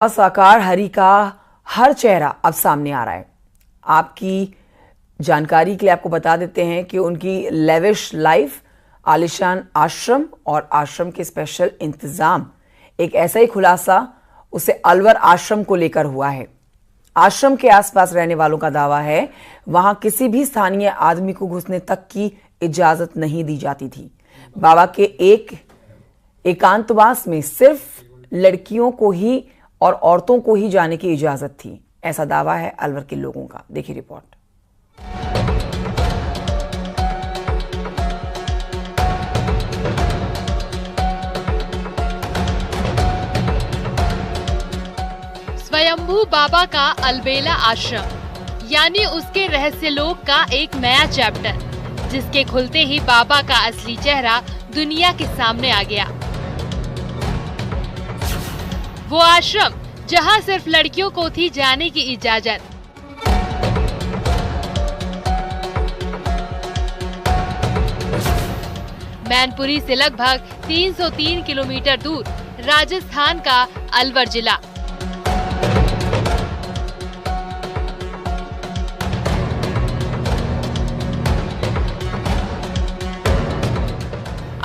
साकार हरि का हर चेहरा अब सामने आ रहा है। आपकी जानकारी के लिए आपको बता देते हैं कि उनकी लेविश लाइफ, आलिशान आश्रम और आश्रम के स्पेशल इंतजाम, एक ऐसा ही खुलासा उसे अलवर आश्रम को लेकर हुआ है। आश्रम के आसपास रहने वालों का दावा है वहां किसी भी स्थानीय आदमी को घुसने तक की इजाजत नहीं दी जाती थी। बाबा के एक एकांतवास में सिर्फ लड़कियों को ही और औरतों को ही जाने की इजाजत थी, ऐसा दावा है अलवर के लोगों का। देखिए रिपोर्ट। स्वयंभू बाबा का अलबेला आश्रम, यानी उसके रहस्य लोक का एक नया चैप्टर, जिसके खुलते ही बाबा का असली चेहरा दुनिया के सामने आ गया। वो आश्रम जहां सिर्फ लड़कियों को थी जाने की इजाजत। मैनपुरी से लगभग 303 किलोमीटर दूर राजस्थान का अलवर जिला।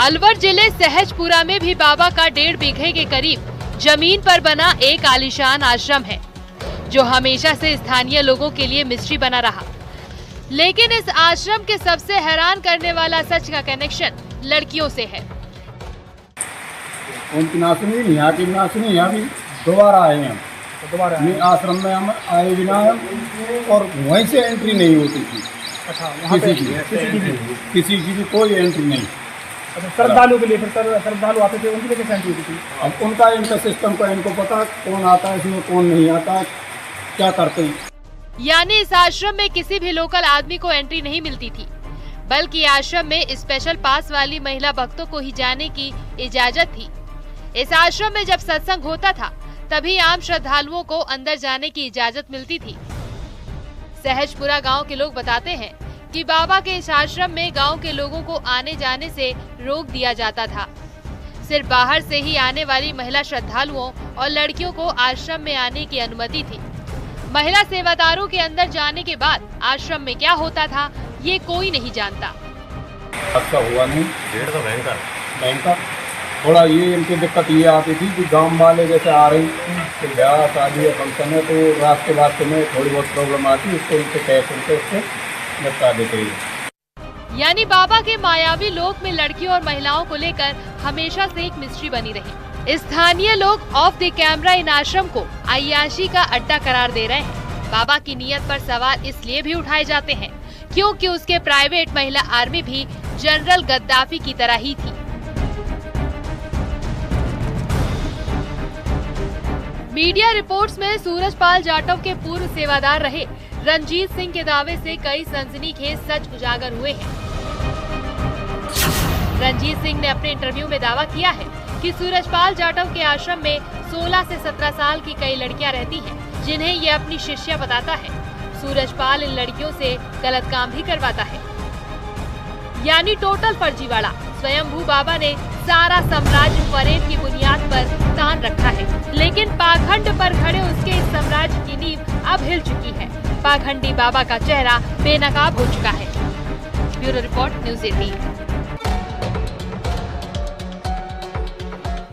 अलवर जिले सहजपुरा में भी बाबा का 1.5 बीघे के करीब जमीन पर बना एक आलीशान आश्रम है, जो हमेशा से स्थानीय लोगों के लिए मिस्ट्री बना रहा। लेकिन इस आश्रम के सबसे हैरान करने वाला सच का कनेक्शन लड़कियों से है। यहाँ भी दोबारा आए हैं। आश्रम में हम आए बिना और वहीं से एंट्री नहीं होती थी। अच्छा, किसी की भी कोई एंट्री नहीं। अच्छा, श्रद्धालु के लिए फिर श्रद्धालु आते थे, उनकी लिए कैसे एंट्री होती थी? अब उनका सिस्टम का इनको पता कौन आता है इसमें, कौन नहीं आता, क्या करते हैं। यानी इस आश्रम में किसी भी लोकल आदमी को एंट्री नहीं मिलती थी, बल्कि आश्रम में स्पेशल पास वाली महिला भक्तों को ही जाने की इजाजत थी। इस आश्रम में जब सत्संग होता था तभी आम श्रद्धालुओं को अंदर जाने की इजाजत मिलती थी। सहजपुरा गांव के लोग बताते हैं कि बाबा के इस आश्रम में गांव के लोगों को आने जाने से रोक दिया जाता था। सिर्फ बाहर से ही आने वाली महिला श्रद्धालुओं और लड़कियों को आश्रम में आने की अनुमति थी। महिला सेवादारों के अंदर जाने के बाद आश्रम में क्या होता था ये कोई नहीं जानता। अच्छा हुआ नहीं, डेढ़ तो भयंकर थोड़ा ये इनकी दिक्कत ये आती थी कि गांव वाले जैसे आ रही तो ब्याह शादी या फंक्शन है तो रास्ते में थोड़ी बहुत प्रॉब्लम आती, उसको इनसे कह सुनते उससे निपटा देते हैं। यानी बाबा के मायावी लोक में लड़कियों और महिलाओं को लेकर हमेशा से एक मिस्ट्री बनी रही। स्थानीय लोग ऑफ द कैमरा इन आश्रम को अय्याशी का अड्डा करार दे रहे हैं। बाबा की नीयत पर सवाल इसलिए भी उठाए जाते हैं क्योंकि उसके प्राइवेट महिला आर्मी भी जनरल गद्दाफी की तरह ही थी। मीडिया रिपोर्ट्स में सूरजपाल जाटव के पूर्व सेवादार रहे रंजीत सिंह के दावे से कई सनसनीखेज सच उजागर हुए हैं। रंजीत सिंह ने अपने इंटरव्यू में दावा किया है कि सूरजपाल जाटव के आश्रम में 16 से 17 साल की कई लड़कियां रहती हैं, जिन्हें ये अपनी शिष्या बताता है। सूरजपाल इन लड़कियों से गलत काम भी करवाता है, यानी टोटल फर्जीवाड़ा। स्वयंभू बाबा ने सारा साम्राज्य फरेब की बुनियाद पर तान रखा है, लेकिन पाखंड पर खड़े उसके इस साम्राज्य की नींव अब हिल चुकी है। पाखंडी बाबा का चेहरा बेनकाब हो चुका है। Bureau report, news 18।